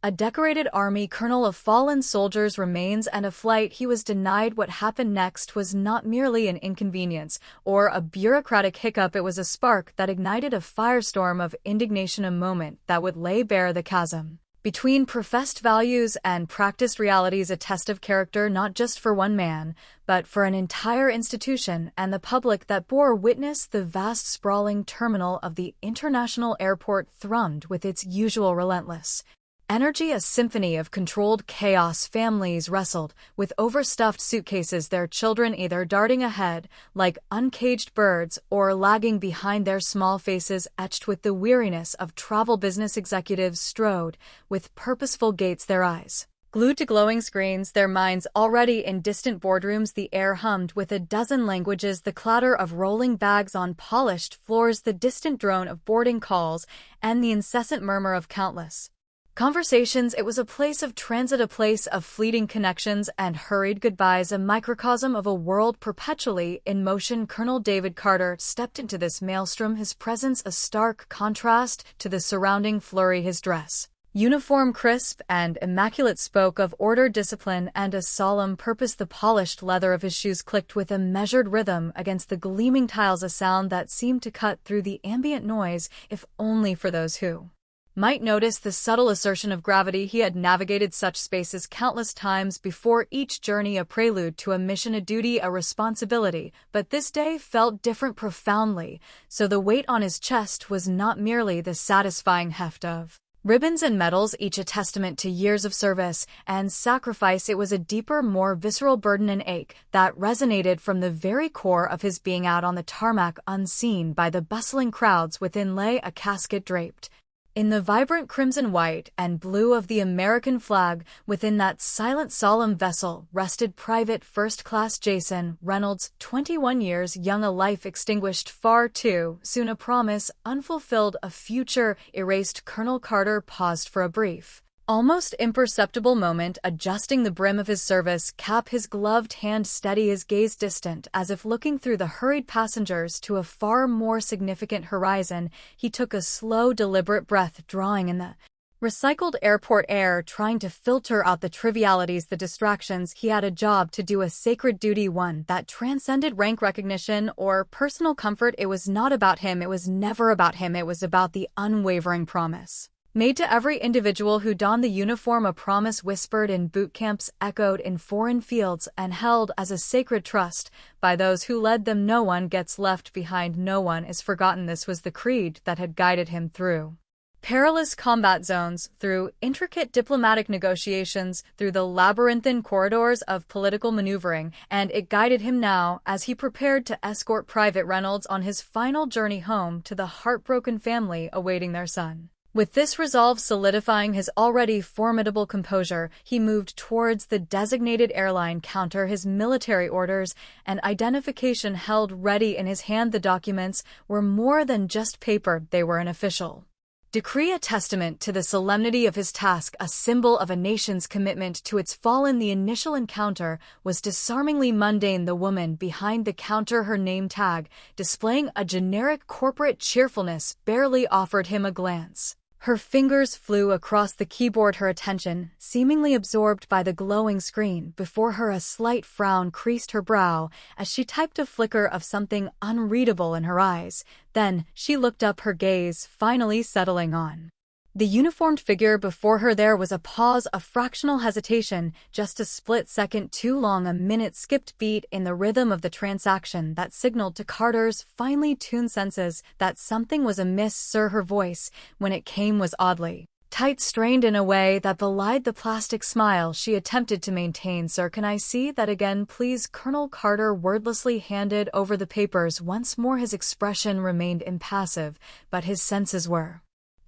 A decorated army colonel of fallen soldiers' remains and a flight he was denied. What happened next was not merely an inconvenience or a bureaucratic hiccup, it was a spark that ignited a firestorm of indignation, a moment that would lay bare the chasm between professed values and practiced realities, a test of character not just for one man, but for an entire institution and the public that bore witness. The vast sprawling terminal of the international airport thrummed with its usual relentless energy, a symphony of controlled chaos. Families wrestled with overstuffed suitcases, their children either darting ahead like uncaged birds or lagging behind, their small faces etched with the weariness of travel. Business executives strode with purposeful gaits, their eyes glued to glowing screens, their minds already in distant boardrooms. The air hummed with a dozen languages, the clatter of rolling bags on polished floors, the distant drone of boarding calls, and the incessant murmur of countless conversations. It was a place of transit, a place of fleeting connections and hurried goodbyes, a microcosm of a world perpetually in motion. Colonel David Carter stepped into this maelstrom, his presence a stark contrast to the surrounding flurry. His dress, uniform crisp and immaculate, spoke of order, discipline, and a solemn purpose. The polished leather of his shoes clicked with a measured rhythm against the gleaming tiles, a sound that seemed to cut through the ambient noise, if only for those who might notice the subtle assertion of gravity. He had navigated such spaces countless times before, each journey a prelude to a mission, a duty, a responsibility, but this day felt different, profoundly so. The weight on his chest was not merely the satisfying heft of ribbons and medals, each a testament to years of service and sacrifice. It was a deeper, more visceral burden, an ache that resonated from the very core of his being. Out on the tarmac, unseen by the bustling crowds within, lay a casket draped in the vibrant crimson, white, and blue of the American flag. Within that silent, solemn vessel rested Private First Class Jason Reynolds, 21 years young, a life extinguished far too soon, a promise unfulfilled, a future erased. Colonel Carter paused for a brief, almost imperceptible moment, adjusting the brim of his service cap, his gloved hand steady, his gaze distant, as if looking through the hurried passengers to a far more significant horizon. He took a slow, deliberate breath, drawing in the recycled airport air, trying to filter out the trivialities, the distractions. He had a job to do, a sacred duty, one that transcended rank recognition or personal comfort. It was not about him, it was never about him, it was about the unwavering promise made to every individual who donned the uniform, a promise whispered in boot camps, echoed in foreign fields, and held as a sacred trust by those who led them. No one gets left behind, no one is forgotten. This was the creed that had guided him through perilous combat zones, through intricate diplomatic negotiations, through the labyrinthine corridors of political maneuvering, and it guided him now as he prepared to escort Private Reynolds on his final journey home to the heartbroken family awaiting their son. With this resolve solidifying his already formidable composure, he moved towards the designated airline counter, his military orders and identification held ready in his hand. The documents were more than just paper, they were an official decree, a testament to the solemnity of his task, a symbol of a nation's commitment to its fallen. The initial encounter was disarmingly mundane. The woman behind the counter, her name tag displaying a generic corporate cheerfulness, barely offered him a glance. Her fingers flew across the keyboard, her attention seemingly absorbed by the glowing screen before her. A slight frown creased her brow as she typed, a flicker of something unreadable in her eyes. Then she looked up, her gaze finally settling on the uniformed figure before her. There was a pause, a fractional hesitation, just a split second too long, a minute skipped beat in the rhythm of the transaction that signaled to Carter's finely tuned senses that something was amiss. Sir, her voice, when it came, was oddly tight, strained in a way that belied the plastic smile she attempted to maintain. Sir, can I see that again, please? Colonel Carter wordlessly handed over the papers. Once more his expression remained impassive, but his senses were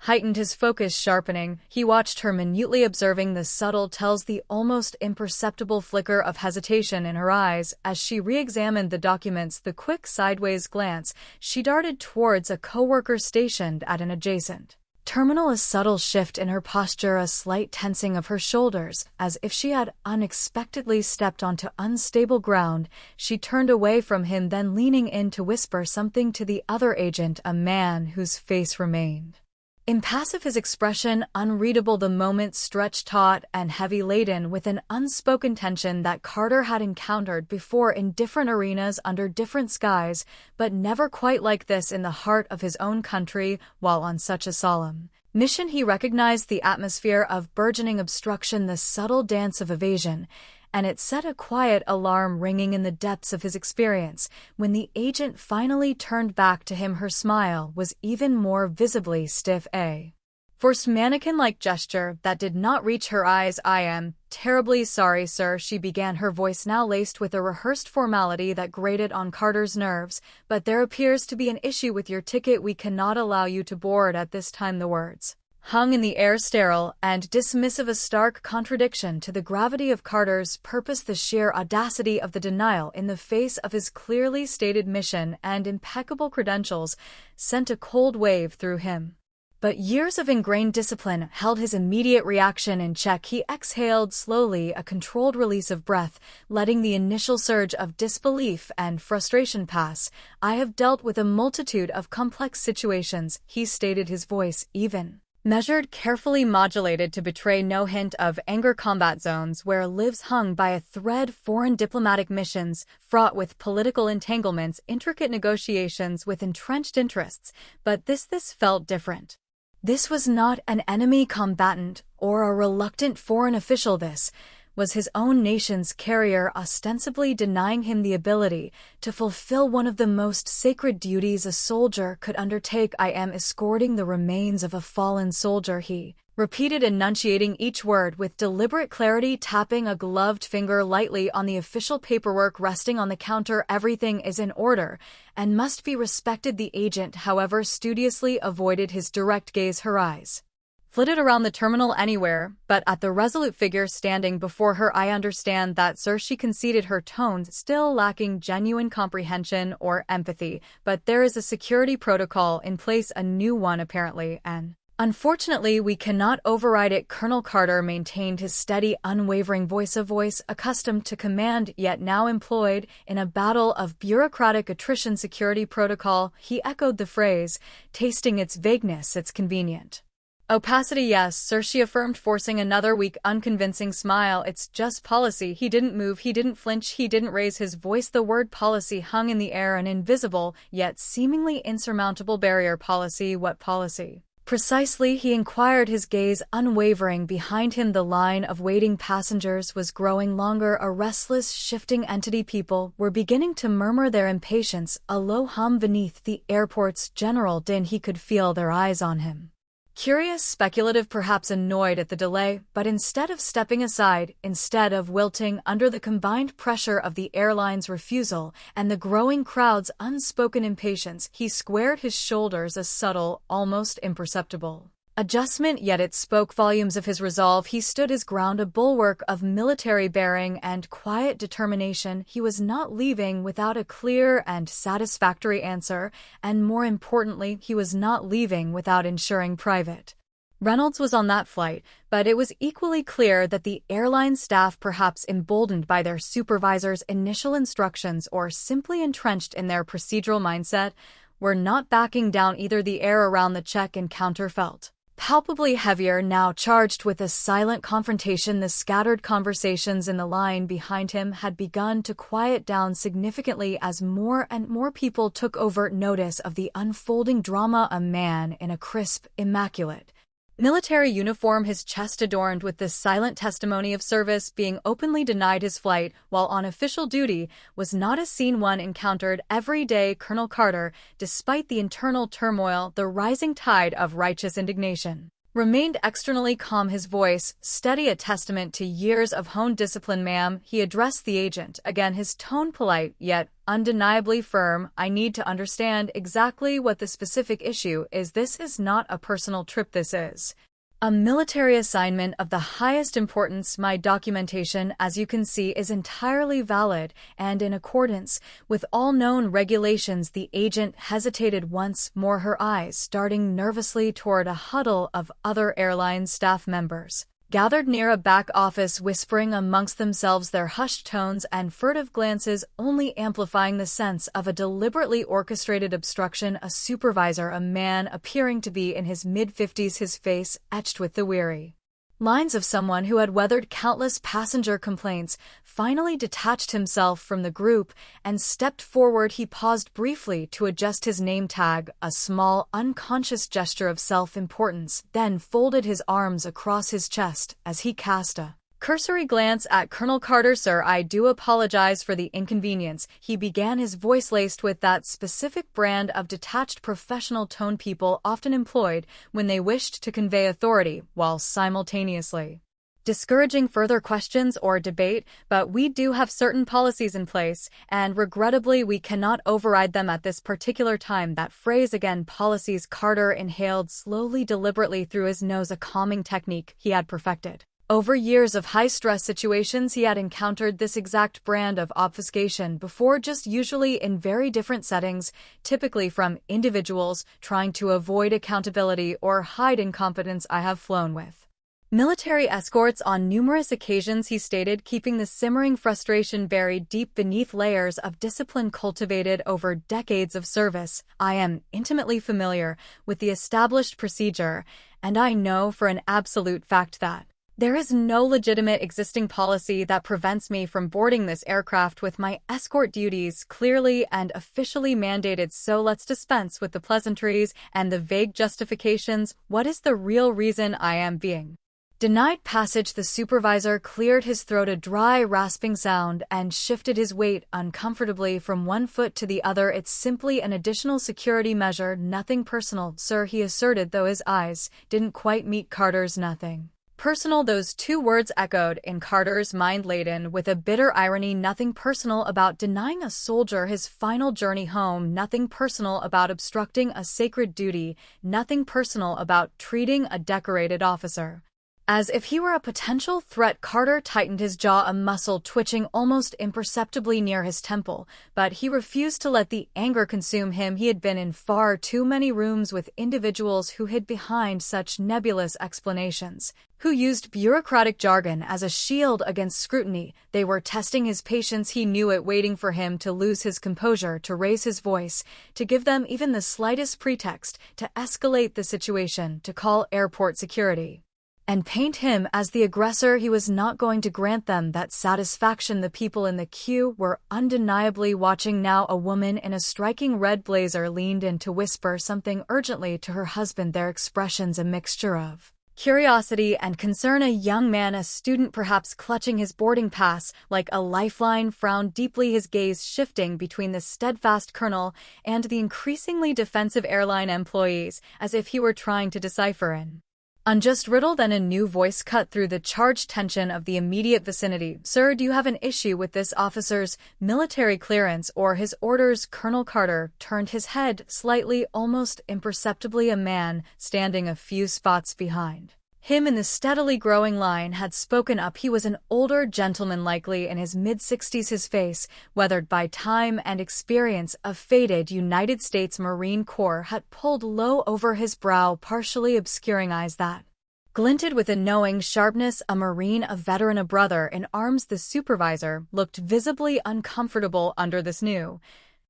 heightened, his focus sharpening. He watched her minutely, observing the subtle tells, the almost imperceptible flicker of hesitation in her eyes as she re-examined the documents, the quick sideways glance she darted towards a coworker stationed at an adjacent terminal, a subtle shift in her posture, a slight tensing of her shoulders, as if she had unexpectedly stepped onto unstable ground. She turned away from him, then leaning in to whisper something to the other agent, a man whose face remained Impassive, his expression unreadable, the moment stretched taut and heavy-laden with an unspoken tension that Carter had encountered before in different arenas under different skies, but never quite like this in the heart of his own country while on such a solemn mission. He recognized the atmosphere of burgeoning obstruction, the subtle dance of evasion, and it set a quiet alarm ringing in the depths of his experience. When the agent finally turned back to him, her smile was even more visibly stiff, a forced mannequin-like gesture that did not reach her eyes. "I am terribly sorry, sir," she began, her voice now laced with a rehearsed formality that grated on Carter's nerves, "but there appears to be an issue with your ticket. We cannot allow you to board at this time." The words hung in the air, sterile and dismissive, a stark contradiction to the gravity of Carter's purpose, the sheer audacity of the denial in the face of his clearly stated mission and impeccable credentials sent a cold wave through him. But years of ingrained discipline held his immediate reaction in check. He exhaled slowly, a controlled release of breath, letting the initial surge of disbelief and frustration pass. "I have dealt with a multitude of complex situations," he stated, his voice even measured, carefully modulated to betray no hint of anger. "Combat zones where lives hung by a thread, foreign diplomatic missions fraught with political entanglements, intricate negotiations with entrenched interests, but this felt different. This was not an enemy combatant or a reluctant foreign official. This was his own nation's carrier, ostensibly denying him the ability to fulfill one of the most sacred duties a soldier could undertake. "I am escorting the remains of a fallen soldier," he repeated, enunciating each word with deliberate clarity, tapping a gloved finger lightly on the official paperwork resting on the counter. "Everything is in order and must be respected." The agent, however, studiously avoided his direct gaze. Her eyes flitted around the terminal anywhere but at the resolute figure standing before her. "I understand that, sir," she conceded, her tones still lacking genuine comprehension or empathy, "but there is a security protocol in place, a new one apparently, and unfortunately we cannot override it." Colonel Carter maintained his steady, unwavering voice, a voice accustomed to command yet now employed in a battle of bureaucratic attrition. "Security protocol," he echoed the phrase, tasting its vagueness, its convenient opacity. "Yes, sir," she affirmed, forcing another weak, unconvincing smile. "It's just policy." He didn't move, he didn't flinch, he didn't raise his voice. The word policy hung in the air, an invisible, yet seemingly insurmountable barrier. "Policy? What policy precisely?" he inquired, his gaze unwavering. Behind him the line of waiting passengers was growing longer, a restless, shifting entity. People were beginning to murmur their impatience, a low hum beneath the airport's general din. He could feel their eyes on him. Curious, speculative, perhaps annoyed at the delay, but instead of stepping aside, instead of wilting under the combined pressure of the airline's refusal and the growing crowd's unspoken impatience, he squared his shoulders, a subtle, almost imperceptible adjustment, yet it spoke volumes of his resolve. He stood his ground, a bulwark of military bearing and quiet determination. He was not leaving without a clear and satisfactory answer, and more importantly, he was not leaving without ensuring Private Reynolds was on that flight. But it was equally clear that the airline staff, perhaps emboldened by their supervisor's initial instructions or simply entrenched in their procedural mindset, were not backing down either. The air around the check-in counter felt palpably heavier, now charged with a silent confrontation. The scattered conversations in the line behind him had begun to quiet down significantly as more and more people took overt notice of the unfolding drama. A man in a crisp, immaculate military uniform, his chest adorned with the silent testimony of service, being openly denied his flight while on official duty, was not a scene one encountered every day. Colonel Carter, despite the internal turmoil, the rising tide of righteous indignation, remained externally calm, his voice steady, a testament to years of honed discipline. "Ma'am," he addressed the agent, again his tone polite yet undeniably firm, "I need to understand exactly what the specific issue is. This is not a personal trip. This is a military assignment of the highest importance. My documentation, as you can see, is entirely valid and in accordance with all known regulations." The agent hesitated once more, her eyes darting nervously toward a huddle of other airline staff members gathered near a back office, whispering amongst themselves, their hushed tones and furtive glances only amplifying the sense of a deliberately orchestrated obstruction. A supervisor, a man appearing to be in his mid-50s, his face etched with the weary lines of someone who had weathered countless passenger complaints, finally detached himself from the group and stepped forward. He paused briefly to adjust his name tag, a small, unconscious gesture of self-importance, then folded his arms across his chest as he cast a cursory glance at Colonel Carter. "Sir, I do apologize for the inconvenience," he began, his voice laced with that specific brand of detached professional tone people often employed when they wished to convey authority, while simultaneously discouraging further questions or debate, "but we do have certain policies in place, and regrettably we cannot override them at this particular time." That phrase again, policies. Carter inhaled slowly, deliberately through his nose, a calming technique he had perfected. Over years of high-stress situations, he had encountered this exact brand of obfuscation before, just usually in very different settings, typically from individuals trying to avoid accountability or hide incompetence. "I have flown with military escorts on numerous occasions," he stated, keeping the simmering frustration buried deep beneath layers of discipline cultivated over decades of service. "I am intimately familiar with the established procedure, and I know for an absolute fact that there is no legitimate existing policy that prevents me from boarding this aircraft with my escort duties clearly and officially mandated. So let's dispense with the pleasantries and the vague justifications. What is the real reason I am being denied passage?" The supervisor cleared his throat, a dry, rasping sound, and shifted his weight uncomfortably from one foot to the other. "It's simply an additional security measure, nothing personal, sir," he asserted, though his eyes didn't quite meet Carter's. "Nothing personal." Those two words echoed in Carter's mind, laden with a bitter irony. Nothing personal about denying a soldier his final journey home, nothing personal about obstructing a sacred duty, nothing personal about treating a decorated officer as if he were a potential threat. Carter tightened his jaw, a muscle twitching almost imperceptibly near his temple, but he refused to let the anger consume him. He had been in far too many rooms with individuals who hid behind such nebulous explanations, who used bureaucratic jargon as a shield against scrutiny. They were testing his patience. He knew it, waiting for him to lose his composure, to raise his voice, to give them even the slightest pretext, to escalate the situation, to call airport security and paint him as the aggressor. He was not going to grant them that satisfaction. The people in the queue were undeniably watching now. A woman in a striking red blazer leaned in to whisper something urgently to her husband, their expressions a mixture of curiosity and concern. A young man, a student perhaps, clutching his boarding pass like a lifeline, frowned deeply, his gaze shifting between the steadfast colonel and the increasingly defensive airline employees, as if he were trying to decipher an unjust riddle. Then a new voice cut through the charged tension of the immediate vicinity. "Sir, do you have an issue with this officer's military clearance or his orders?" Colonel Carter turned his head slightly, almost imperceptibly. A man standing a few spots behind him in the steadily growing line had spoken up. He was an older gentleman, likely in his mid-60s, his face, weathered by time and experience, a faded United States Marine Corps hat pulled low over his brow, partially obscuring eyes that glinted with a knowing sharpness. A Marine, a veteran, a brother in arms. The supervisor looked visibly uncomfortable under this new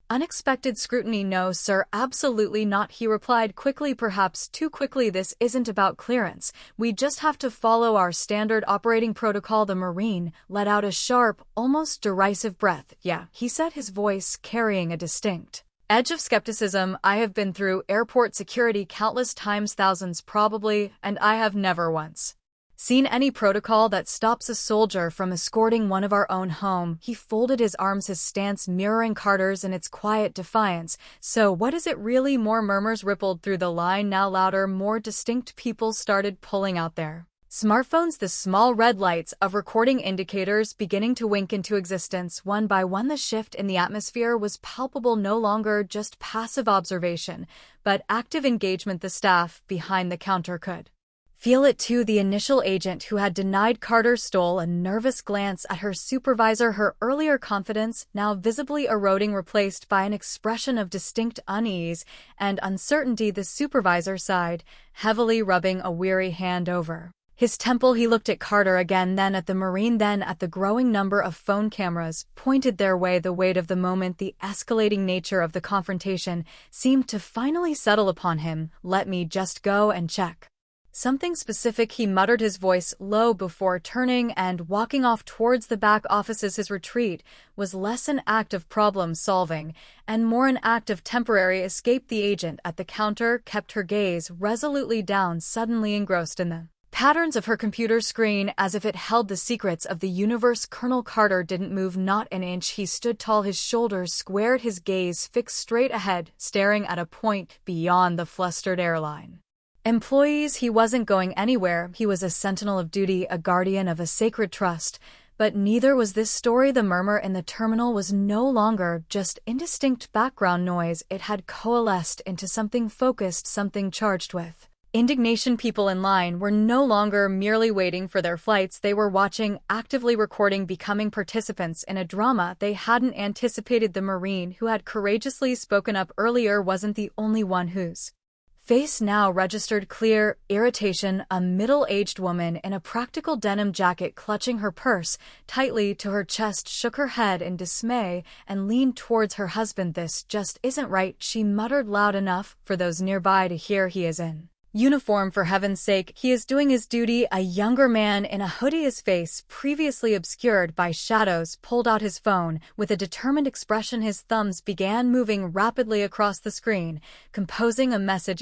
unexpected scrutiny. "No, sir, absolutely not," he replied quickly, perhaps too quickly. "This isn't about clearance. We just have to follow our standard operating protocol." The Marine let out a sharp, almost derisive breath. "Yeah," he said, his voice carrying a distinct edge of skepticism. "I have been through airport security countless times, thousands probably, and I have never once seen any protocol that stops a soldier from escorting one of our own home." He folded his arms, his stance mirroring Carter's in its quiet defiance. "So what is it really?" More murmurs rippled through the line, now louder, more distinct. People started pulling out their smartphones, the small red lights of recording indicators beginning to wink into existence. One by one, the shift in the atmosphere was palpable, no longer just passive observation, but active engagement. The staff behind the counter could feel it too. The initial agent who had denied Carter stole a nervous glance at her supervisor, her earlier confidence now visibly eroding, replaced by an expression of distinct unease and uncertainty. The supervisor sighed, heavily rubbing a weary hand over His temple, he looked at Carter again, then at the Marine, then at the growing number of phone cameras pointed their way. The weight of the moment, the escalating nature of the confrontation, seemed to finally settle upon him. "Let me just go and check something specific," he muttered, his voice low, before turning and walking off towards the back offices. His retreat was less an act of problem-solving and more an act of temporary escape. The agent at the counter kept her gaze resolutely down, suddenly engrossed in the patterns of her computer screen as if it held the secrets of the universe. Colonel Carter didn't move, not an inch. He stood tall, his shoulders squared, his gaze fixed straight ahead, staring at a point beyond the flustered airline employees. He wasn't going anywhere. He was a sentinel of duty, a guardian of a sacred trust. But neither was this story. The murmur in the terminal was no longer just indistinct background noise. It had coalesced into something focused, something charged with indignation. People in line were no longer merely waiting for their flights. They were watching, actively recording, becoming participants in a drama they hadn't anticipated. The Marine who had courageously spoken up earlier wasn't the only one whose face now registered clear irritation. A middle-aged woman in a practical denim jacket, clutching her purse tightly to her chest, shook her head in dismay and leaned towards her husband. "This just isn't right," she muttered loud enough for those nearby to hear. "He is in uniform, for heaven's sake. He is doing his duty." A younger man in a hoodie, his face previously obscured by shadows, pulled out his phone. With a determined expression, his thumbs began moving rapidly across the screen, composing a message.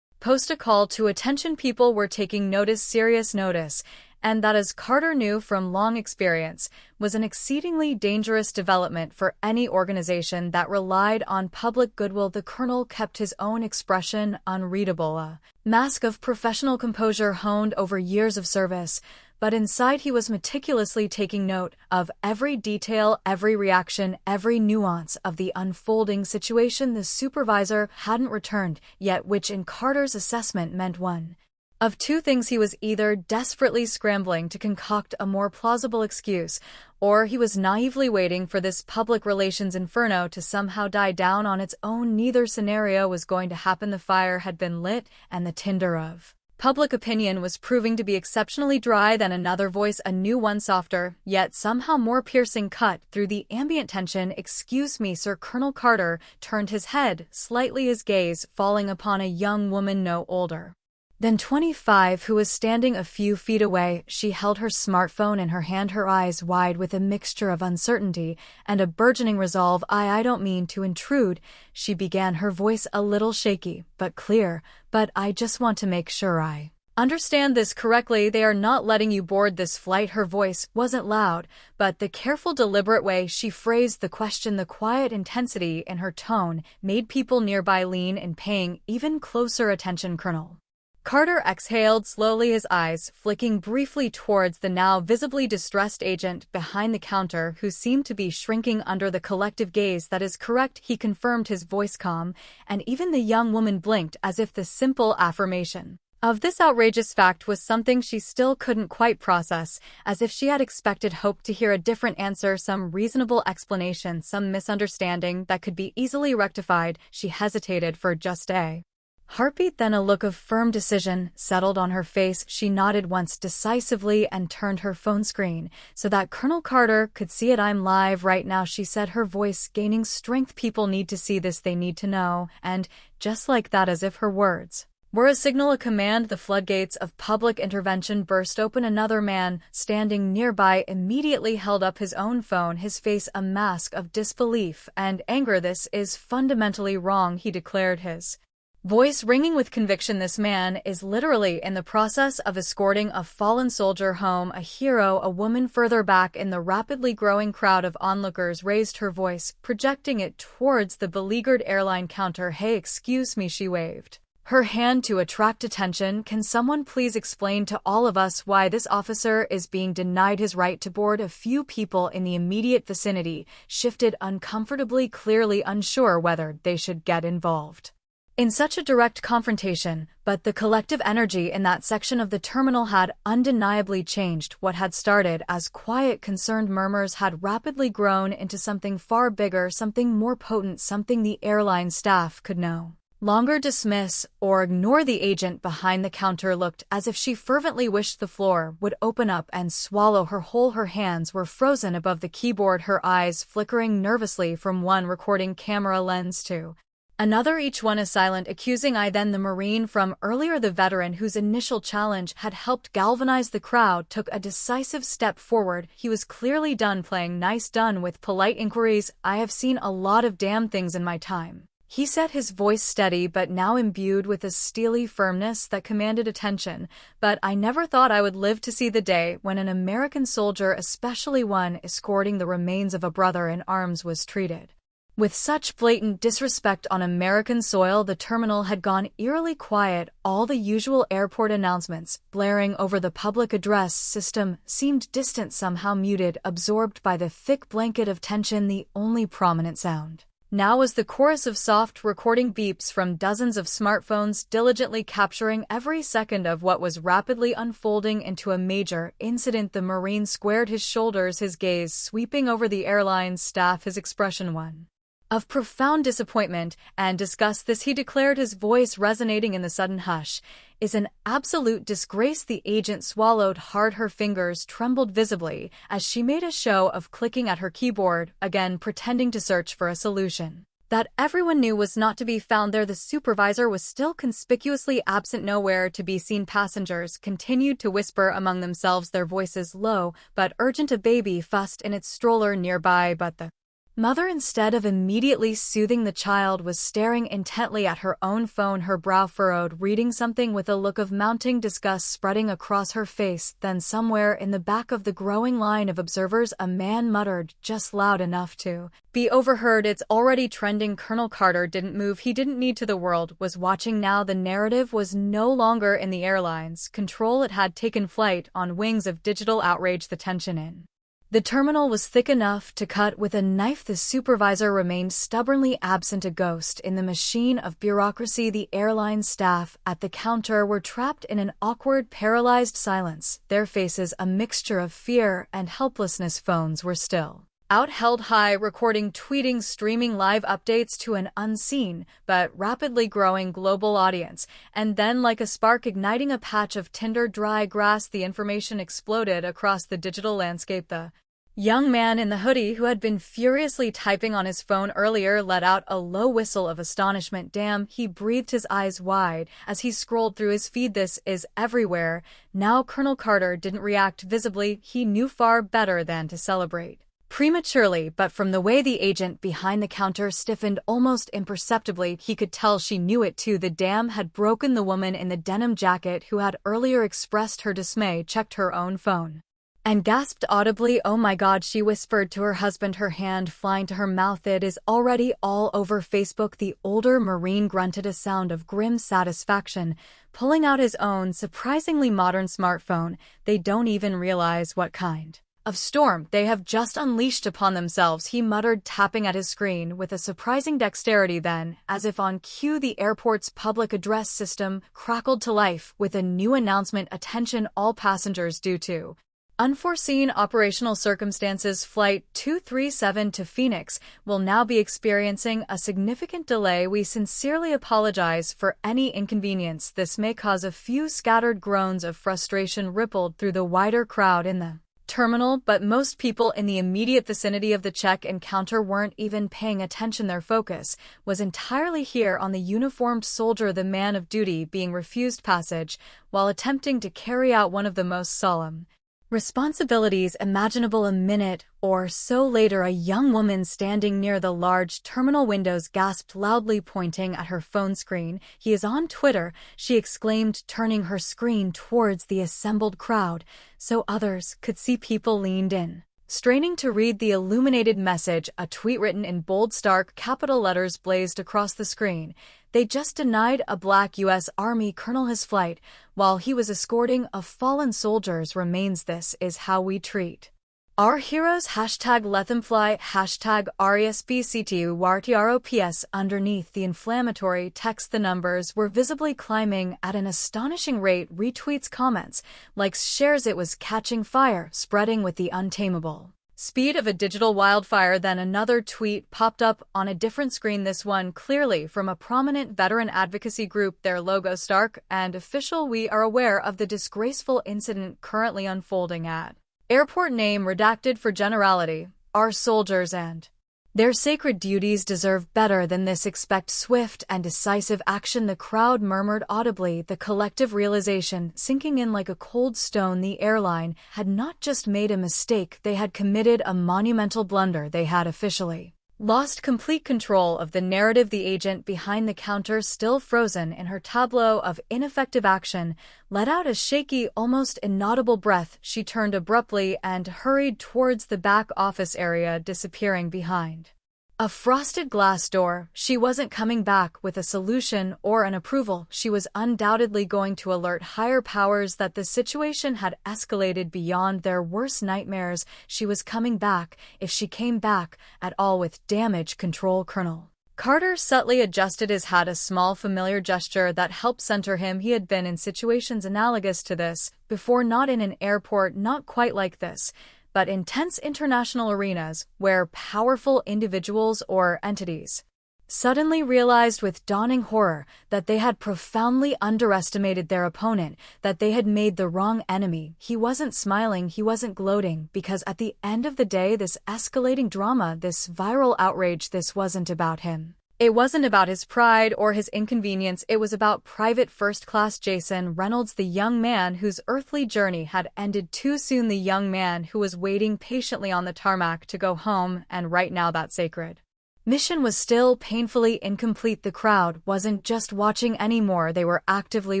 Post a call to attention. People were taking notice, serious notice, and that, as Carter knew from long experience, was an exceedingly dangerous development for any organization that relied on public goodwill. The colonel kept his own expression unreadable, a mask of professional composure honed over years of service, but inside he was meticulously taking note of every detail, every reaction, every nuance of the unfolding situation. The supervisor hadn't returned yet, which in Carter's assessment meant one of two things: he was either desperately scrambling to concoct a more plausible excuse, or he was naively waiting for this public relations inferno to somehow die down on its own. Neither scenario was going to happen. The fire had been lit, and the tinder of public opinion was proving to be exceptionally dry. Then another voice, a new one, softer, yet somehow more piercing, cut through the ambient tension. "Excuse me, sir." Colonel Carter turned his head slightly, his gaze falling upon a young woman no older than 25, who was standing a few feet away. She held her smartphone in her hand, her eyes wide with a mixture of uncertainty and a burgeoning resolve. I don't mean to intrude," she began, her voice a little shaky but clear, "but I just want to make sure I understand this correctly. They are not letting you board this flight." Her voice wasn't loud, but the careful, deliberate way she phrased the question, the quiet intensity in her tone, made people nearby lean in, paying even closer attention. Colonel Carter exhaled slowly, his eyes flicking briefly towards the now visibly distressed agent behind the counter, who seemed to be shrinking under the collective gaze. "That is correct," he confirmed, his voice calm, and even the young woman blinked, as if the simple affirmation of this outrageous fact was something she still couldn't quite process, as if she had expected, hoped to hear a different answer, some reasonable explanation, some misunderstanding that could be easily rectified. She hesitated for just a heartbeat, then a look of firm decision settled on her face. She nodded once decisively and turned her phone screen so that Colonel Carter could see it. "I'm live right now," she said, her voice gaining strength. "People need to see this, they need to know." And just like that, as if her words were a signal, a command, the floodgates of public intervention burst open. Another man standing nearby immediately held up his own phone, his face a mask of disbelief and anger. "This is fundamentally wrong," he declared, his voice ringing with conviction. "This man is literally in the process of escorting a fallen soldier home, a hero." A woman further back in the rapidly growing crowd of onlookers raised her voice, projecting it towards the beleaguered airline counter. "Hey, excuse me," she waved her hand to attract attention. "Can someone please explain to all of us why this officer is being denied his right to board?" A few people in the immediate vicinity shifted uncomfortably, clearly unsure whether they should get involved in such a direct confrontation, but the collective energy in that section of the terminal had undeniably changed. What had started as quiet, concerned murmurs had rapidly grown into something far bigger, something more potent, something the airline staff could no longer dismiss or ignore the agent behind the counter looked as if she fervently wished the floor would open up and swallow her whole. Her hands were frozen above the keyboard, her eyes flickering nervously from one recording camera lens to another, each one a silent, accusing eye. Then the Marine from earlier, the veteran whose initial challenge had helped galvanize the crowd, took a decisive step forward. He was clearly done playing nice, done with polite inquiries. "I have seen a lot of damn things in my time," he said, his voice steady but now imbued with a steely firmness that commanded attention. "But I never thought I would live to see the day when an American soldier, especially one escorting the remains of a brother in arms, was treated with such blatant disrespect on American soil." The terminal had gone eerily quiet. All the usual airport announcements, blaring over the public address system, seemed distant, somehow muted, absorbed by the thick blanket of tension. The only prominent sound now was the chorus of soft recording beeps from dozens of smartphones, diligently capturing every second of what was rapidly unfolding into a major incident. The Marine squared his shoulders, his gaze sweeping over the airline's staff, his expression one of profound disappointment and disgust. "This," he declared, his voice resonating in the sudden hush, "is an absolute disgrace." The agent swallowed hard. Her fingers trembled visibly as she made a show of clicking at her keyboard, again pretending to search for a solution that everyone knew was not to be found there. The supervisor was still conspicuously absent, nowhere to be seen. Passengers continued to whisper among themselves, their voices low but urgent. A baby fussed in its stroller nearby, but the mother, instead of immediately soothing the child, was staring intently at her own phone, her brow furrowed, reading something with a look of mounting disgust spreading across her face. Then somewhere in the back of the growing line of observers, a man muttered, just loud enough to be overheard, "It's already trending." Colonel Carter didn't move. He didn't need to. The world was watching now. The narrative was no longer in the airline's control. It had taken flight on wings of digital outrage. The tension in the terminal was thick enough to cut with a knife. The supervisor remained stubbornly absent, a ghost in the machine of bureaucracy. The airline staff at the counter were trapped in an awkward, paralyzed silence, their faces a mixture of fear and helplessness. Phones were still out, held high, recording, tweeting, streaming live updates to an unseen but rapidly growing global audience. And then, like a spark igniting a patch of tinder dry grass, the information exploded across the digital landscape. The young man in the hoodie, who had been furiously typing on his phone earlier, let out a low whistle of astonishment. "Damn," he breathed, his eyes wide as he scrolled through his feed. "This is everywhere now." Colonel Carter didn't react visibly. He knew far better than to celebrate prematurely, but from the way the agent behind the counter stiffened almost imperceptibly, he could tell she knew it too. The dam had broken. The woman in the denim jacket, who had earlier expressed her dismay, checked her own phone and gasped audibly. "Oh my God," she whispered to her husband, her hand flying to her mouth. "It is already all over Facebook." The older Marine grunted a sound of grim satisfaction, pulling out his own surprisingly modern smartphone. "They don't even realize what kind of storm they have just unleashed upon themselves," he muttered, tapping at his screen with a surprising dexterity. Then, as if on cue, the airport's public address system crackled to life with a new announcement. "Attention all passengers, due to unforeseen operational circumstances, Flight 237 to Phoenix will now be experiencing a significant delay. We sincerely apologize for any inconvenience this may cause." A few scattered groans of frustration rippled through the wider crowd in the terminal, but most people in the immediate vicinity of the check-in counter weren't even paying attention. Their focus was entirely here on the uniformed soldier, the man of duty, being refused passage while attempting to carry out one of the most solemn responsibilities imaginable. A minute or so later, a young woman standing near the large terminal windows gasped loudly, pointing at her phone screen. "He is on Twitter," she exclaimed, turning her screen towards the assembled crowd so others could see. People leaned in, straining to read the illuminated message. A tweet written in bold, stark capital letters blazed across the screen. "They just denied a black U.S. Army colonel his flight while he was escorting a fallen soldier's remains. This is how we treat our heroes. Hashtag let them fly. Hashtag RESPCTURTROPS." Underneath the inflammatory text, the numbers were visibly climbing at an astonishing rate. Retweets, comments, likes, shares. It was catching fire, spreading with the untamable speed of a digital wildfire. Then another tweet popped up on a different screen, this one clearly from a prominent veteran advocacy group, their logo stark and official. We are aware of the disgraceful incident currently unfolding at airport, name redacted for generality. Our soldiers and their sacred duties deserve better than this. Expect swift and decisive action, the crowd murmured audibly, the collective realization sinking in like a cold stone. The airline had not just made a mistake, they had committed a monumental blunder. They had officially lost complete control of the narrative. The agent behind the counter, still frozen in her tableau of ineffective action, let out a shaky, almost inaudible breath. She turned abruptly and hurried towards the back office area, disappearing behind a frosted glass door. She wasn't coming back with a solution or an approval. She was undoubtedly going to alert higher powers that the situation had escalated beyond their worst nightmares. She was coming back, if she came back at all, with damage control. Colonel Carter subtly adjusted his hat, a small familiar gesture that helped center him. He had been in situations analogous to this before, not in an airport, not quite like this, but in tense international arenas where powerful individuals or entities suddenly realized with dawning horror that they had profoundly underestimated their opponent, that they had made the wrong enemy. He wasn't smiling, he wasn't gloating, because at the end of the day, this escalating drama, this viral outrage, this wasn't about him. It wasn't about his pride or his inconvenience. It was about Private First Class Jason Reynolds, the young man whose earthly journey had ended too soon, the young man who was waiting patiently on the tarmac to go home, and right now that sacred mission was still painfully incomplete. The crowd wasn't just watching anymore, they were actively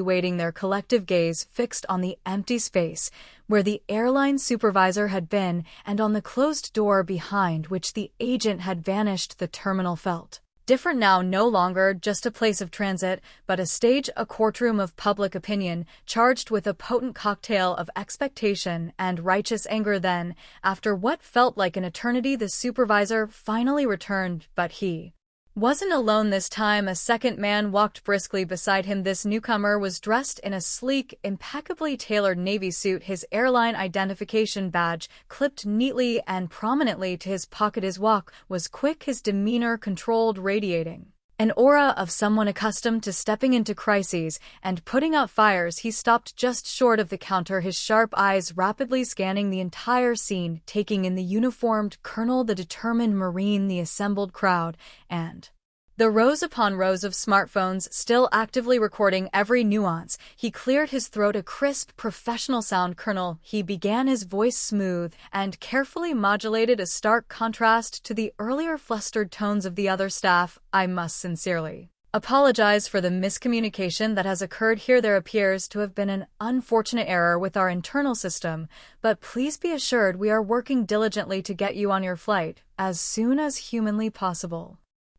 waiting, their collective gaze fixed on the empty space where the airline supervisor had been and on the closed door behind which the agent had vanished. The terminal felt different now, no longer just a place of transit, but a stage, a courtroom of public opinion, charged with a potent cocktail of expectation and righteous anger. Then, after what felt like an eternity, the supervisor finally returned, but he wasn't alone this time. A second man walked briskly beside him. This newcomer was dressed in a sleek, impeccably tailored navy suit, his airline identification badge clipped neatly and prominently to his pocket. His walk was quick, his demeanor controlled, radiating an aura of someone accustomed to stepping into crises and putting out fires. He stopped just short of the counter, his sharp eyes rapidly scanning the entire scene, taking in the uniformed colonel, the determined Marine, the assembled crowd, and the rows upon rows of smartphones still actively recording every nuance. He cleared his throat, a crisp, professional sound. Colonel, he began, his voice smooth and carefully modulated, a stark contrast to the earlier flustered tones of the other staff. I must sincerely apologize for the miscommunication that has occurred here. There appears to have been an unfortunate error with our internal system, but please be assured we are working diligently to get you on your flight as soon as humanly possible.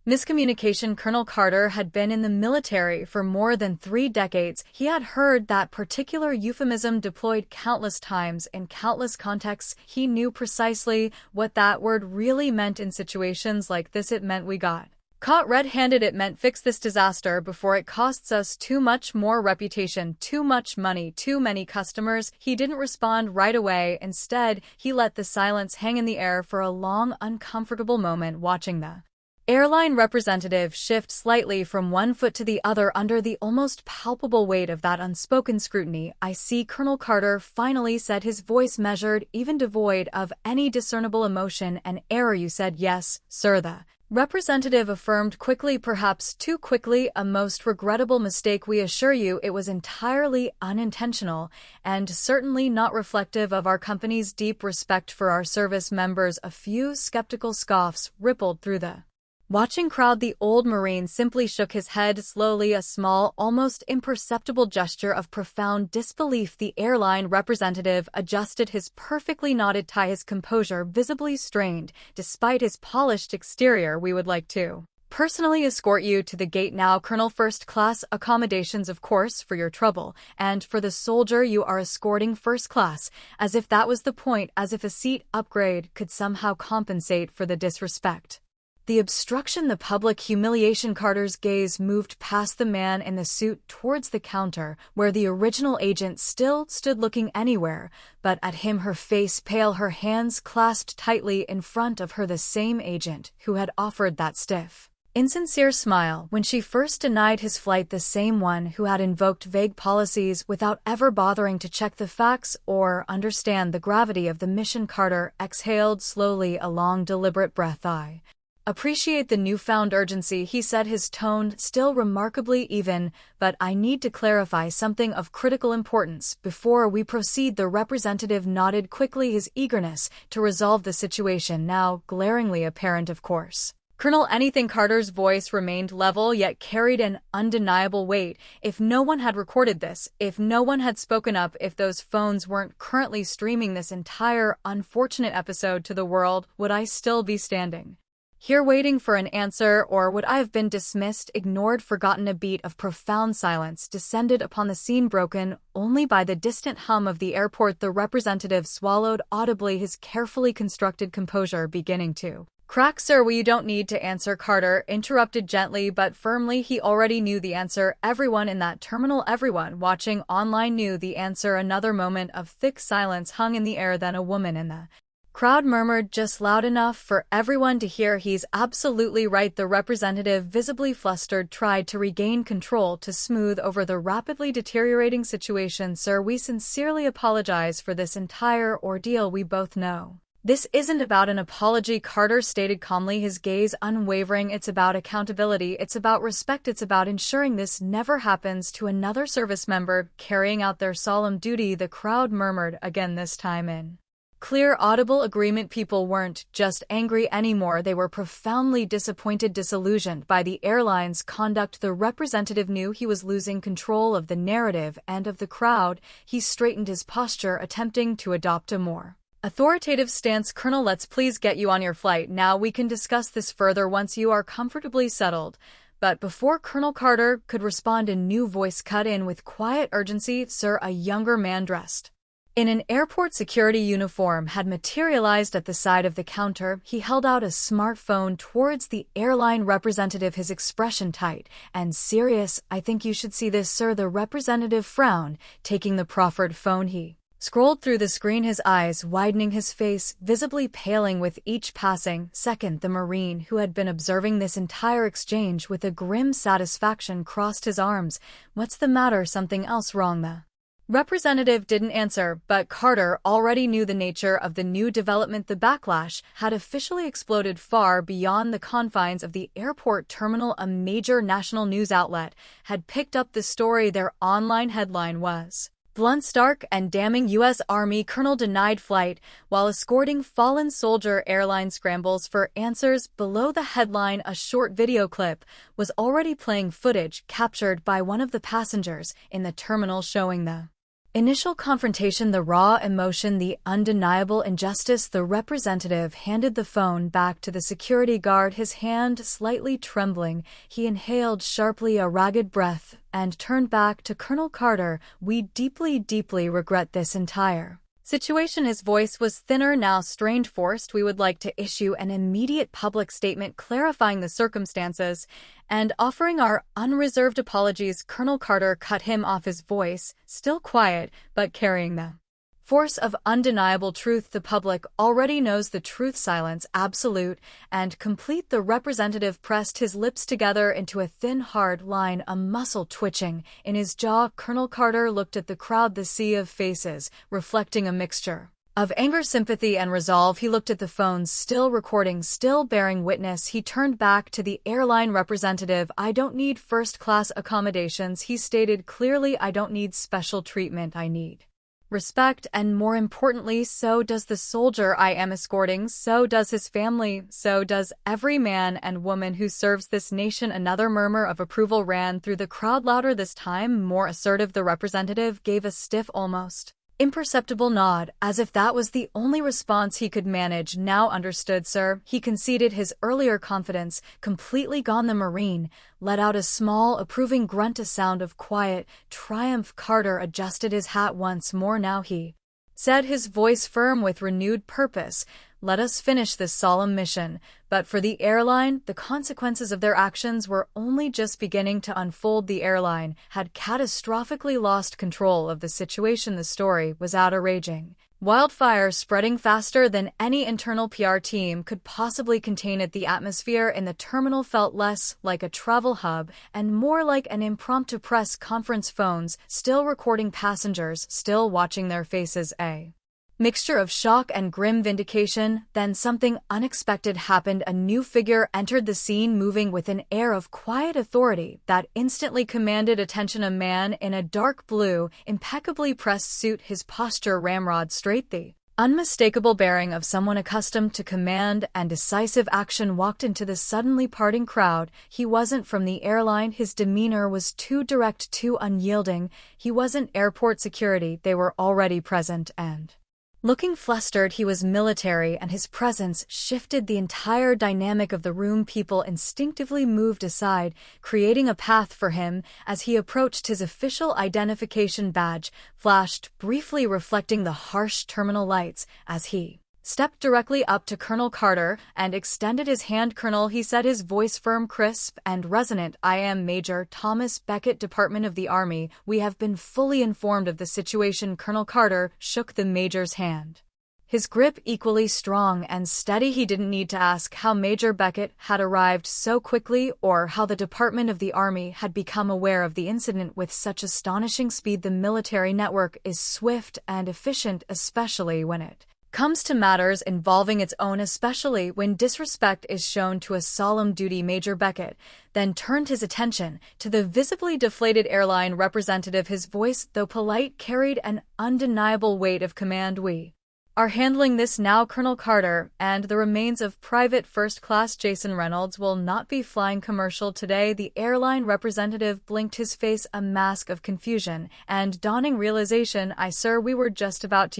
Miscommunication. Colonel Carter had been in the military for more than 3 decades. He had heard that particular euphemism deployed countless times in countless contexts. He knew precisely what that word really meant in situations like this. It meant we got caught red-handed. It meant fix this disaster before it costs us too much more reputation, too much money, too many customers. He didn't respond right away. Instead, he let the silence hang in the air for a long, uncomfortable moment, watching the airline representative shift slightly from one foot to the other under the almost palpable weight of that unspoken scrutiny. I see, Colonel Carter finally said, his voice measured, even devoid of any discernible emotion. An error, you said. Yes, sir, the representative affirmed quickly, perhaps too quickly. A most regrettable mistake. We assure you it was entirely unintentional and certainly not reflective of our company's deep respect for our service members. A few skeptical scoffs rippled through the watching crowd. The old Marine simply shook his head slowly, a small, almost imperceptible gesture of profound disbelief. The airline representative adjusted his perfectly knotted tie, his composure visibly strained. Despite his polished exterior, we would like to personally escort you to the gate now, Colonel. First class accommodations, of course, for your trouble, and for the soldier you are escorting first class. As if that was the point, as if a seat upgrade could somehow compensate for the disrespect. The obstruction, the public humiliation. Carter's gaze moved past the man in the suit towards the counter, where the original agent still stood looking anywhere but at him, her face pale, her hands clasped tightly in front of her, the same agent who had offered that stiff, insincere smile when she first denied his flight, the same one who had invoked vague policies without ever bothering to check the facts or understand the gravity of the mission. Carter exhaled slowly, a long, deliberate breath. "I appreciate the newfound urgency," he said, his tone still remarkably even, "but I need to clarify something of critical importance before we proceed." The representative nodded quickly, his eagerness to resolve the situation now glaringly apparent. "Of course, Colonel." Anything. Carter's voice remained level yet carried an undeniable weight. "If no one had recorded this, if no one had spoken up, if those phones weren't currently streaming this entire unfortunate episode to the world, would I still be standing here waiting for an answer, or would I have been dismissed, ignored, forgotten?" A beat of profound silence descended upon the scene, broken only by the distant hum of the airport. The representative swallowed audibly, his carefully constructed composure beginning to crack. "Sir, you don't need to answer," Carter interrupted gently but firmly. He already knew the answer. Everyone in that terminal, everyone watching online knew the answer. Another moment of thick silence hung in the air, then a woman in the crowd murmured just loud enough for everyone to hear, "He's absolutely right." The representative, visibly flustered, tried to regain control, to smooth over the rapidly deteriorating situation. "Sir, we sincerely apologize for this entire ordeal. We both know this isn't about an apology," Carter stated calmly, his gaze unwavering. "It's about accountability, it's about respect, it's about ensuring this never happens to another service member carrying out their solemn duty." The crowd murmured again, this time in clear, audible agreement. People weren't just angry anymore, they were profoundly disappointed, disillusioned by the airline's conduct. The representative knew he was losing control of the narrative and of the crowd. He straightened his posture, attempting to adopt a more authoritative stance. "Colonel, let's please get you on your flight now. We can discuss this further once you are comfortably settled." But before Colonel Carter could respond, a new voice cut in with quiet urgency. "Sir," a younger man dressed in an airport security uniform had materialized at the side of the counter. He held out a smartphone towards the airline representative, his expression tight and serious. "I think you should see this, sir." The representative frowned, taking the proffered phone. He scrolled through the screen, his eyes widening, his face visibly paling with each passing second. The Marine, who had been observing this entire exchange with a grim satisfaction, crossed his arms. "What's the matter? Something else wrong?" The representative didn't answer, but Carter already knew the nature of the new development. The backlash had officially exploded far beyond the confines of the airport terminal. A major national news outlet had picked up the story. Their online headline was, "Blunt, stark, and damning: U.S. Army Colonel denied flight while escorting fallen soldier. Airline scrambles for answers." Below the headline, a short video clip was already playing, footage captured by one of the passengers in the terminal showing the initial confrontation, the raw emotion, the undeniable injustice. The representative handed the phone back to the security guard, his hand slightly trembling. He inhaled sharply, a ragged breath, and turned back to Colonel Carter. "We deeply, deeply regret this entire situation." His voice was thinner, now strained, forced. "We would like to issue an immediate public statement clarifying the circumstances and offering our unreserved apologies." Colonel Carter cut him off, his voice still quiet but carrying the force of undeniable truth. "The public already knows the truth. Silence, absolute and complete." The representative pressed his lips together into a thin, hard line, a muscle twitching in his jaw. Colonel Carter looked at the crowd, the sea of faces reflecting a mixture of anger, sympathy, and resolve. He looked at the phones, still recording, still bearing witness. He turned back to the airline representative. "I don't need first-class accommodations," he stated clearly. "I don't need special treatment. I need respect, and more importantly, so does the soldier I am escorting, so does his family, so does every man and woman who serves this nation." Another murmur of approval ran through the crowd, louder this time, more assertive. The representative gave a stiff, almost imperceptible nod, as if that was the only response he could manage. "Now understood, sir." He conceded, his earlier confidence completely gone. The Marine let out a small, approving grunt, a sound of quiet triumph. Carter adjusted his hat once more. Now he said his voice firm with renewed purpose. "Let us finish this solemn mission." But for the airline, the consequences of their actions were only just beginning to unfold. The airline had catastrophically lost control of the situation. The story was out a raging wildfire, spreading faster than any internal PR team could possibly contain it. The atmosphere in the terminal felt less like a travel hub and more like an impromptu press conference. Phones still recording passengers, still watching their faces. A mixture of shock and grim vindication. Then something unexpected happened. A new figure entered the scene, moving with an air of quiet authority that instantly commanded attention. A man in a dark blue, impeccably pressed suit, his posture ramrod straight, the unmistakable bearing of someone accustomed to command and decisive action, walked into the suddenly parting crowd. He wasn't from the airline. His demeanor was too direct, too unyielding. He wasn't airport security. They were already present and looking flustered. He was military, and his presence shifted the entire dynamic of the room. People instinctively moved aside, creating a path for him as he approached. His official identification badge flashed briefly, reflecting the harsh terminal lights, as he stepped directly up to Colonel Carter and extended his hand. "Colonel," he said, his voice firm, crisp, and resonant. "I am Major Thomas Beckett, Department of the Army. We have been fully informed of the situation." Colonel Carter shook the major's hand, his grip equally strong and steady. He didn't need to ask how Major Beckett had arrived so quickly or how the Department of the Army had become aware of the incident with such astonishing speed. The military network is swift and efficient, especially when it comes to matters involving its own, especially when disrespect is shown to a solemn duty. Major Beckett then turned his attention to the visibly deflated airline representative. His voice, though polite, carried an undeniable weight of command. "We are handling this now, Colonel Carter, and the remains of Private First Class Jason Reynolds will not be flying commercial today." The airline representative blinked, his face a mask of confusion and dawning realization. Sir, you were just about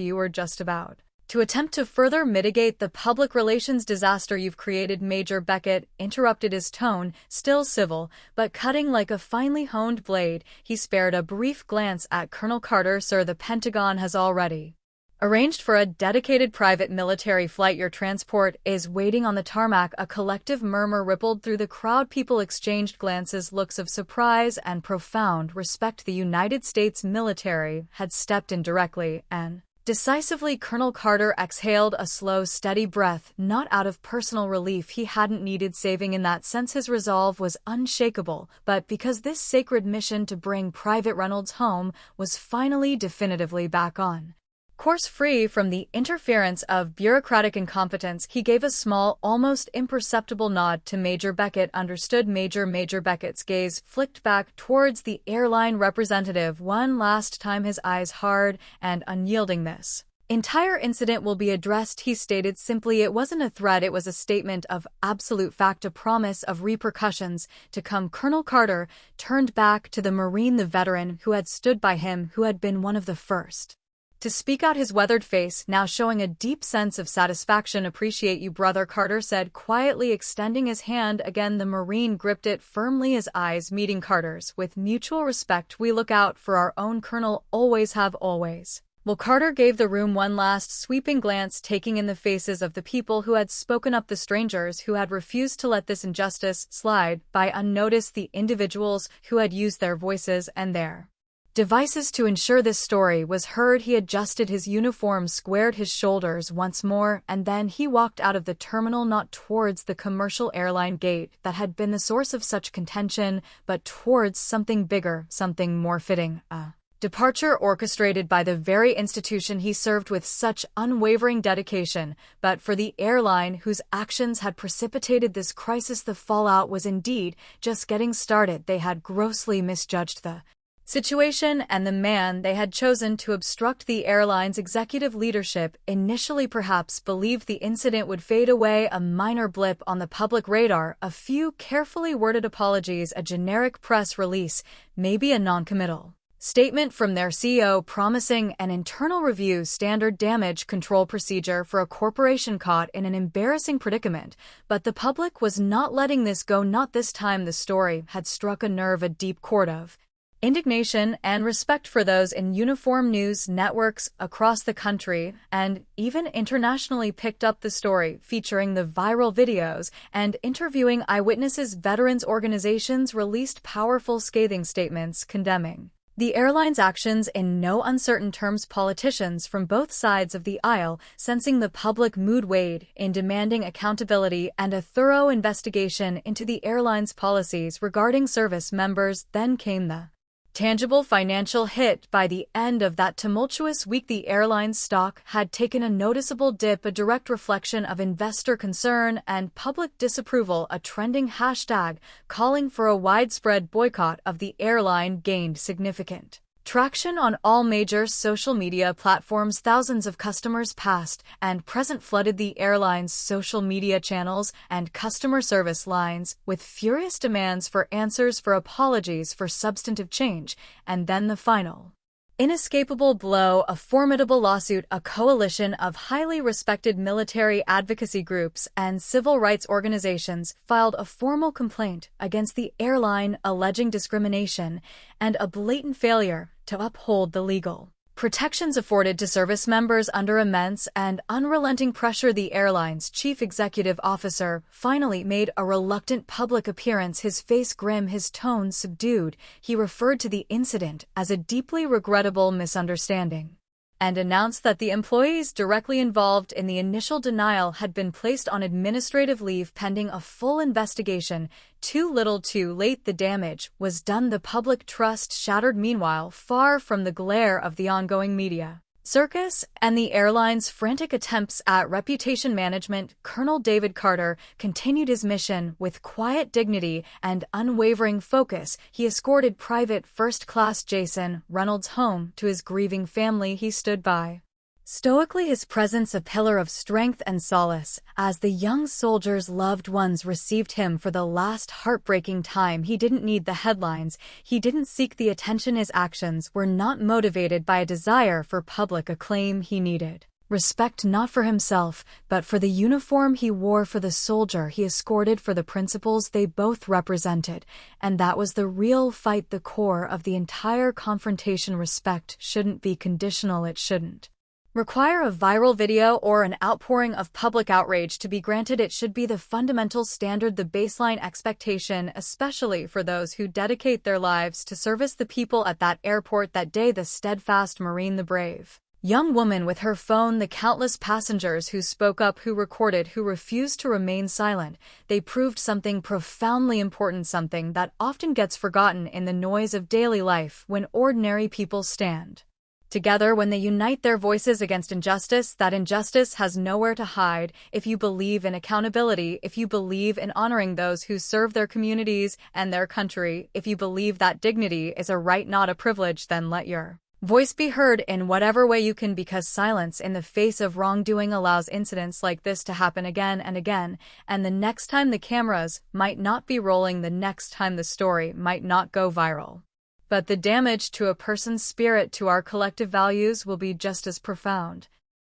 to attempt to further mitigate the public relations disaster you've created." Major Beckett interrupted, his tone still civil, but cutting like a finely honed blade. He spared a brief glance at Colonel Carter. "Sir, the Pentagon has already arranged for a dedicated private military flight. Your transport is waiting on the tarmac." A collective murmur rippled through the crowd. People exchanged glances, looks of surprise and profound respect. The United States military had stepped in directly and decisively. Colonel Carter exhaled a slow, steady breath, not out of personal relief. He hadn't needed saving in that sense. His resolve was unshakable, but because this sacred mission to bring Private Reynolds home was finally definitively back on course, free from the interference of bureaucratic incompetence. He gave a small, almost imperceptible nod to Major Beckett. "Understood, Major." Major Beckett's gaze flicked back towards the airline representative one last time, his eyes hard and unyielding. "This entire incident will be addressed," he stated simply. It wasn't a threat, it was a statement of absolute fact, a promise of repercussions to come. Colonel Carter turned back to the Marine, the veteran who had stood by him, who had been one of the first to speak out, his weathered face now showing a deep sense of satisfaction. "Appreciate you, brother," Carter said quietly, extending his hand again. The Marine gripped it firmly, his eyes meeting Carter's with mutual respect. "We look out for our own, Colonel, always have, always." Well, Carter gave the room one last sweeping glance, taking in the faces of the people who had spoken up, the strangers who had refused to let this injustice slide by unnoticed, the individuals who had used their voices and their devices to ensure this story was heard. He adjusted his uniform, squared his shoulders once more, and then he walked out of the terminal, not towards the commercial airline gate that had been the source of such contention, but towards something bigger, something more fitting, a departure orchestrated by the very institution he served with such unwavering dedication. But for the airline whose actions had precipitated this crisis, the fallout was indeed just getting started. They had grossly misjudged the situation and the man they had chosen to obstruct. The airline's executive leadership initially perhaps believed the incident would fade away, a minor blip on the public radar, a few carefully worded apologies, a generic press release, maybe a non-committal statement from their CEO promising an internal review, standard damage control procedure for a corporation caught in an embarrassing predicament. But the public was not letting this go, not this time. The story had struck a nerve, a deep chord of Indignation and respect for those in uniform news networks across the country and even internationally picked up the story, featuring the viral videos and interviewing eyewitnesses. Veterans organizations released powerful scathing statements condemning the airline's actions in no uncertain terms. Politicians from both sides of the aisle, sensing the public mood, weighed in demanding accountability and a thorough investigation into the airline's policies regarding service members. Then came the tangible financial hit. By the end of that tumultuous week, the airline's stock had taken a noticeable dip, a direct reflection of investor concern and public disapproval. A trending hashtag calling for a widespread boycott of the airline gained significant traction on all major social media platforms. Thousands of customers, past and present, flooded the airline's social media channels and customer service lines with furious demands for answers, for apologies, for substantive change. And then the final inescapable blow: a formidable lawsuit. A coalition of highly respected military advocacy groups and civil rights organizations filed a formal complaint against the airline, alleging discrimination and a blatant failure to uphold the legal protections afforded to service members under immense and unrelenting pressure. The airline's chief executive officer finally made a reluctant public appearance, his face grim, his tone subdued. He referred to the incident as a deeply regrettable misunderstanding and announced that the employees directly involved in the initial denial had been placed on administrative leave pending a full investigation. Too little, too late. The damage was done, the public trust shattered. Meanwhile, far from the glare of the ongoing media circus and the airline's frantic attempts at reputation management, Colonel David Carter continued his mission with quiet dignity and unwavering focus. He escorted Private First Class Jason Reynolds home to his grieving family. He stood by stoically, his presence a pillar of strength and solace, as the young soldier's loved ones received him for the last heartbreaking time. He didn't need the headlines, he didn't seek the attention. His actions were not motivated by a desire for public acclaim. He needed respect, not for himself, but for the uniform he wore, for the soldier he escorted, for the principles they both represented. And that was the real fight, the core of the entire confrontation. Respect shouldn't be conditional, it shouldn't require a viral video or an outpouring of public outrage to be granted. It should be the fundamental standard, the baseline expectation, especially for those who dedicate their lives to service the people at that airport that day. The steadfast Marine, the brave young woman with her phone, the countless passengers who spoke up, who recorded, who refused to remain silent. They proved something profoundly important, something that often gets forgotten in the noise of daily life. When ordinary people stand together, when they unite their voices against injustice, that injustice has nowhere to hide. If you believe in accountability, if you believe in honoring those who serve their communities and their country, if you believe that dignity is a right, not a privilege, then let your voice be heard in whatever way you can, because silence in the face of wrongdoing allows incidents like this to happen again and again. And the next time the cameras might not be rolling, the next time the story might not go viral, but the damage to a person's spirit, to our collective values, will be just as profound.